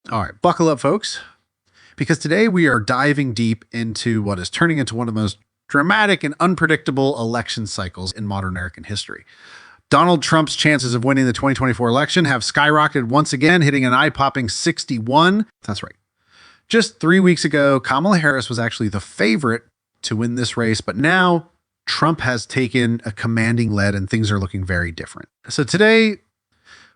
All right, buckle up, folks, because today we are diving deep into what is turning into one of the most dramatic and unpredictable election cycles in modern American history. Donald Trump's chances of winning the 2024 election have skyrocketed once again, hitting an eye-popping 61. That's right. Just 3 weeks ago, Kamala Harris was actually the favorite to win this race, but now Trump has taken a commanding lead and things are looking very different. So today,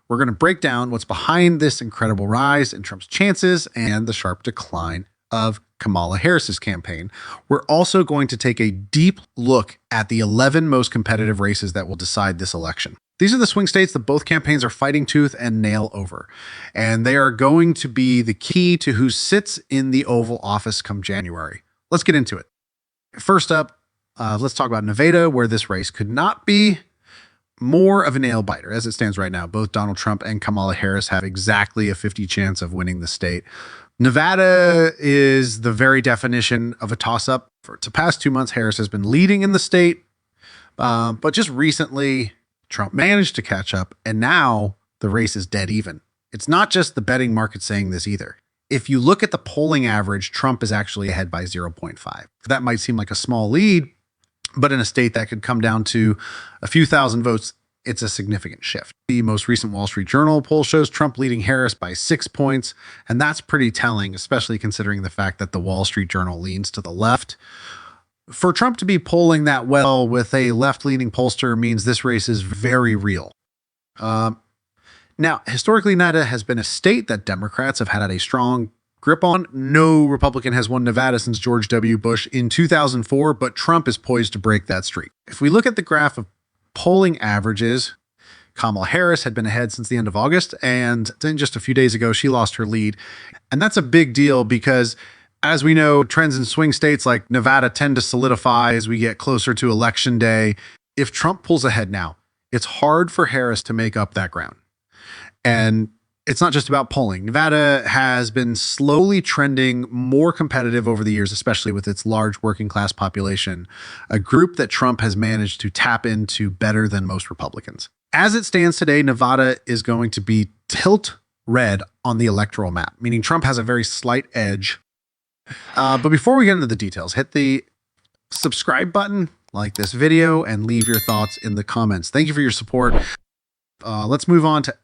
we're going to break down what's behind this incredible rise in Trump's chances and the sharp decline of Kamala Harris's campaign. We're also going to take a deep look at the 11 most competitive races that will decide this election. These are the swing states that both campaigns are fighting tooth and nail over, and they are going to be the key to who sits in the Oval Office come January. Let's get into it. First up, let's talk about Nevada, where this race could not be more of a nail biter. As it stands right now, both Donald Trump and Kamala Harris have exactly a 50 chance of winning the state. Nevada is the very definition of a toss-up. For the past 2 months, Harris has been leading in the state, but just recently, Trump managed to catch up, and now the race is dead even. It's not just the betting market saying this either. If you look at the polling average, Trump is actually ahead by 0.5. That might seem like a small lead, but in a state that could come down to a few thousand votes, it's a significant shift. The most recent Wall Street Journal poll shows Trump leading Harris by 6 points, and that's pretty telling, especially considering the fact that the Wall Street Journal leans to the left. For Trump to be polling that well with a left-leaning pollster means this race is very real. Now, historically, Nevada has been a state that Democrats have had a strong grip on. No Republican has won Nevada since George W. Bush in 2004, but Trump is poised to break that streak. If we look at the graph of polling averages, Kamala Harris had been ahead since the end of August, and then just a few days ago, she lost her lead. And that's a big deal because, as we know, trends in swing states like Nevada tend to solidify as we get closer to election day. If Trump pulls ahead now, it's hard for Harris to make up that ground. And it's not just about polling. Nevada has been slowly trending more competitive over the years, especially with its large working class population, a group that Trump has managed to tap into better than most Republicans. As it stands today, Nevada is going to be tilt red on the electoral map, meaning Trump has a very slight edge. But before we get into the details, hit the subscribe button, like this video, and leave your thoughts in the comments. Thank you for your support. Let's move on to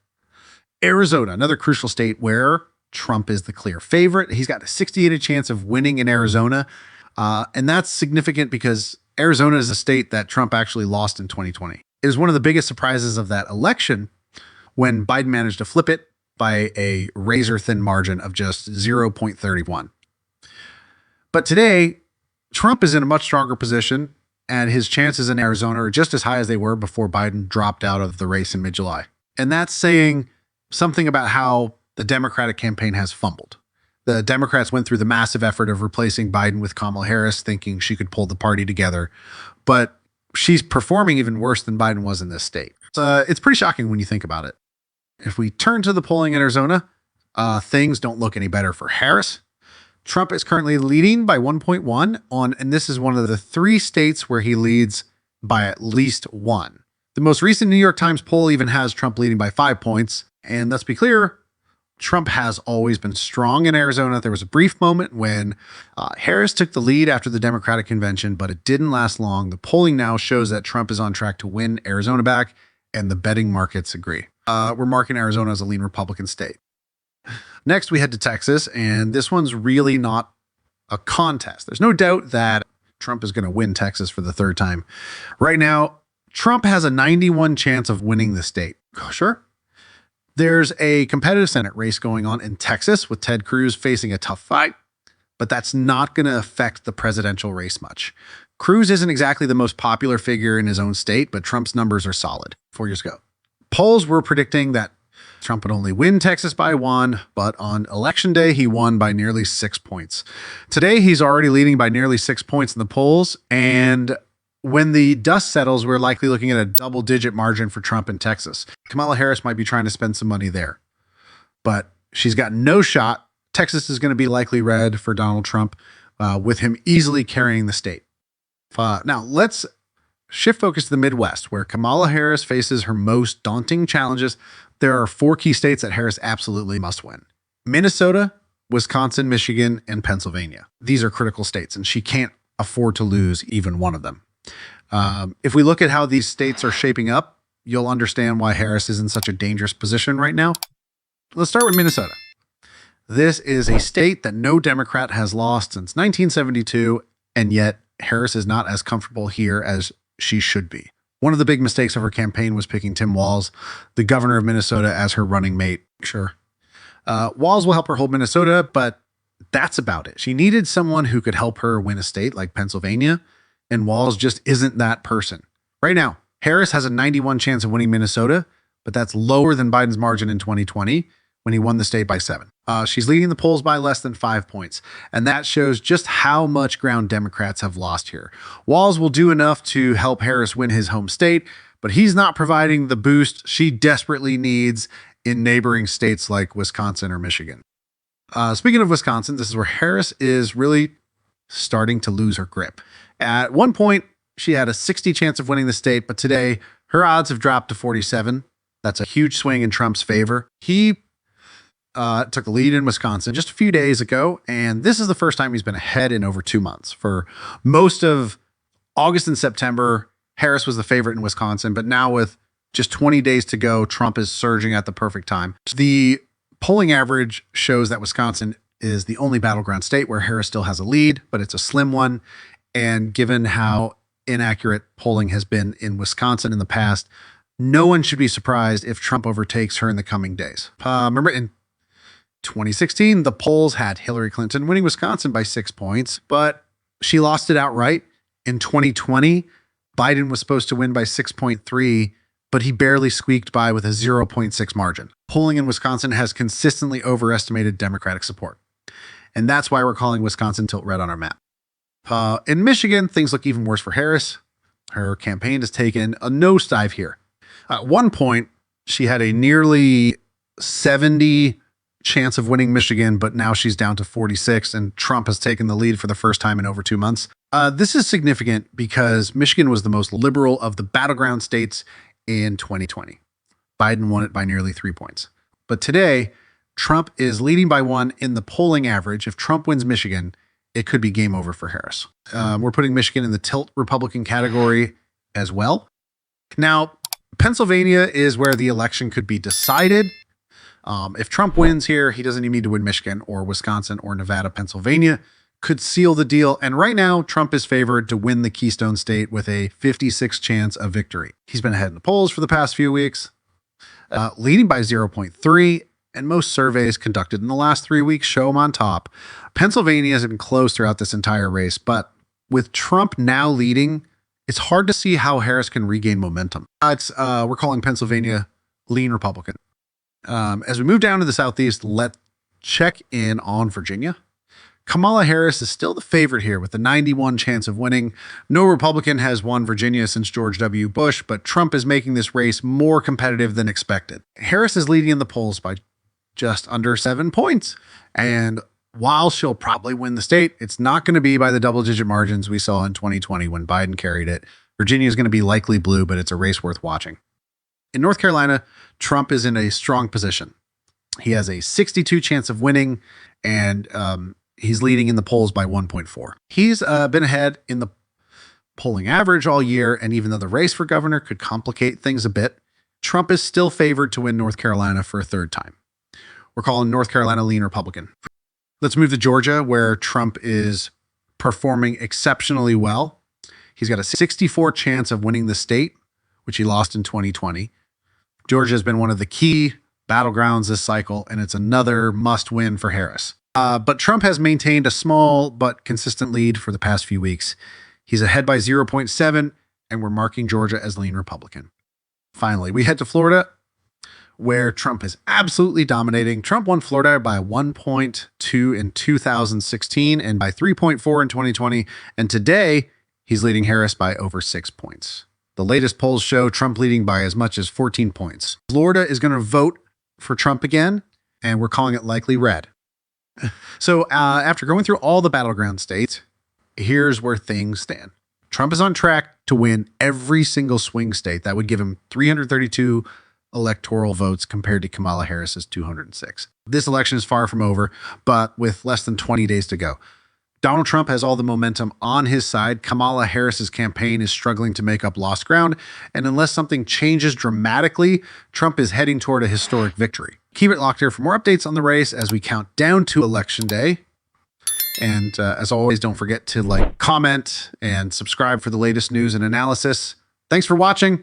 Arizona, another crucial state where Trump is the clear favorite. He's got a 68% chance of winning in Arizona. And that's significant because Arizona is a state that Trump actually lost in 2020. It was one of the biggest surprises of that election when Biden managed to flip it by a razor-thin margin of just 0.31. But today, Trump is in a much stronger position, and his chances in Arizona are just as high as they were before Biden dropped out of the race in mid-July. And that's saying something about how the Democratic campaign has fumbled. The Democrats went through the massive effort of replacing Biden with Kamala Harris, thinking she could pull the party together, but she's performing even worse than Biden was in this state. It's pretty shocking when you think about it. If we turn to the polling in Arizona, things don't look any better for Harris. Trump is currently leading by 1.1 and this is one of the 3 states where he leads by at least 1. The most recent New York Times poll even has Trump leading by 5 points. And let's be clear, Trump has always been strong in Arizona. There was a brief moment when Harris took the lead after the Democratic convention, but it didn't last long. The polling now shows that Trump is on track to win Arizona back, and the betting markets agree. We're marking Arizona as a lean Republican state. Next, we head to Texas, and this one's really not a contest. There's no doubt that Trump is going to win Texas for the 3rd time. Right now, Trump has a 91% chance of winning the state. Sure. There's a competitive Senate race going on in Texas with Ted Cruz facing a tough fight, but that's not going to affect the presidential race much. Cruz isn't exactly the most popular figure in his own state, but Trump's numbers are solid. 4 years ago, polls were predicting that Trump would only win Texas by 1, but on election day, he won by nearly 6 points. Today, he's already leading by nearly 6 points in the polls, and when the dust settles, we're likely looking at a double-digit margin for Trump in Texas. Kamala Harris might be trying to spend some money there, but she's got no shot. Texas is going to be likely red for Donald Trump, with him easily carrying the state. Now, let's shift focus to the Midwest, where Kamala Harris faces her most daunting challenges. There are 4 key states that Harris absolutely must win: Minnesota, Wisconsin, Michigan, and Pennsylvania. These are critical states, and she can't afford to lose even one of them. If we look at how these states are shaping up, you'll understand why Harris is in such a dangerous position right now. Let's start with Minnesota. This is a state that no Democrat has lost since 1972, and yet Harris is not as comfortable here as she should be. One of the big mistakes of her campaign was picking Tim Walz, the governor of Minnesota, as her running mate. Sure. Walz will help her hold Minnesota, but that's about it. She needed someone who could help her win a state like Pennsylvania, and Walz just isn't that person. Right now, Harris has a 91 chance of winning Minnesota, but that's lower than Biden's margin in 2020 when he won the state by 7. She's leading the polls by less than 5 points, and that shows just how much ground Democrats have lost here. Walz will do enough to help Harris win his home state, but he's not providing the boost she desperately needs in neighboring states like Wisconsin or Michigan. Speaking of Wisconsin, this is where Harris is really starting to lose her grip. At one point, she had a 60 chance of winning the state, but today her odds have dropped to 47. That's a huge swing in Trump's favor. He took the lead in Wisconsin just a few days ago, and this is the first time he's been ahead in over 2 months. For most of August and September, Harris was the favorite in Wisconsin, but now with just 20 days to go, Trump is surging at the perfect time. The polling average shows that Wisconsin is the only battleground state where Harris still has a lead, but it's a slim one. And given how inaccurate polling has been in Wisconsin in the past, no one should be surprised if Trump overtakes her in the coming days. Remember in 2016, the polls had Hillary Clinton winning Wisconsin by 6 points, but she lost it outright. In 2020, Biden was supposed to win by 6.3, but he barely squeaked by with a 0.6 margin. Polling in Wisconsin has consistently overestimated Democratic support, and that's why we're calling Wisconsin tilt red on our map. In Michigan, things look even worse for Harris. Her campaign has taken a nosedive here. At one point, she had a nearly 70 chance of winning Michigan, but now she's down to 46, and Trump has taken the lead for the first time in over 2 months. This is significant because Michigan was the most liberal of the battleground states in 2020. Biden won it by nearly 3 points. But today, Trump is leading by 1 in the polling average. If Trump wins Michigan, it could be game over for Harris. We're putting Michigan in the tilt Republican category as well. Now, Pennsylvania is where the election could be decided. If Trump wins here, he doesn't even need to win Michigan or Wisconsin or Nevada. Pennsylvania could seal the deal. And right now, Trump is favored to win the Keystone State with a 56 chance of victory. He's been ahead in the polls for the past few weeks, leading by 0.3. And most surveys conducted in the last 3 weeks show him on top. Pennsylvania has been close throughout this entire race, but with Trump now leading, it's hard to see how Harris can regain momentum. We're calling Pennsylvania lean Republican. As we move down to the Southeast, let's check in on Virginia. Kamala Harris is still the favorite here with a 91 chance of winning. No Republican has won Virginia since George W. Bush, but Trump is making this race more competitive than expected. Harris is leading in the polls by just under 7 points. And while she'll probably win the state, it's not going to be by the double-digit margins we saw in 2020 when Biden carried it. Virginia is going to be likely blue, but it's a race worth watching. In North Carolina, Trump is in a strong position. He has a 62 chance of winning, and he's leading in the polls by 1.4. He's been ahead in the polling average all year, and even though the race for governor could complicate things a bit, Trump is still favored to win North Carolina for a third time. We're calling North Carolina lean Republican. Let's move to Georgia, where Trump is performing exceptionally well. He's got a 64 chance of winning the state, which he lost in 2020. Georgia has been one of the key battlegrounds this cycle, and it's another must-win for Harris. But Trump has maintained a small but consistent lead for the past few weeks. He's ahead by 0.7, and we're marking Georgia as lean Republican. Finally, we head to Florida, where Trump is absolutely dominating. Trump won Florida by 1.2 in 2016 and by 3.4 in 2020. And today, he's leading Harris by over 6 points. The latest polls show Trump leading by as much as 14 points. Florida is going to vote for Trump again, and we're calling it likely red. So after going through all the battleground states, here's where things stand. Trump is on track to win every single swing state. That would give him 332 electoral votes compared to Kamala Harris's 206. This election is far from over, but with less than 20 days to go. Donald Trump has all the momentum on his side. Kamala Harris's campaign is struggling to make up lost ground, and unless something changes dramatically, Trump is heading toward a historic victory. Keep it locked here for more updates on the race as we count down to Election Day. And as always, don't forget to like, comment, and subscribe for the latest news and analysis. Thanks for watching.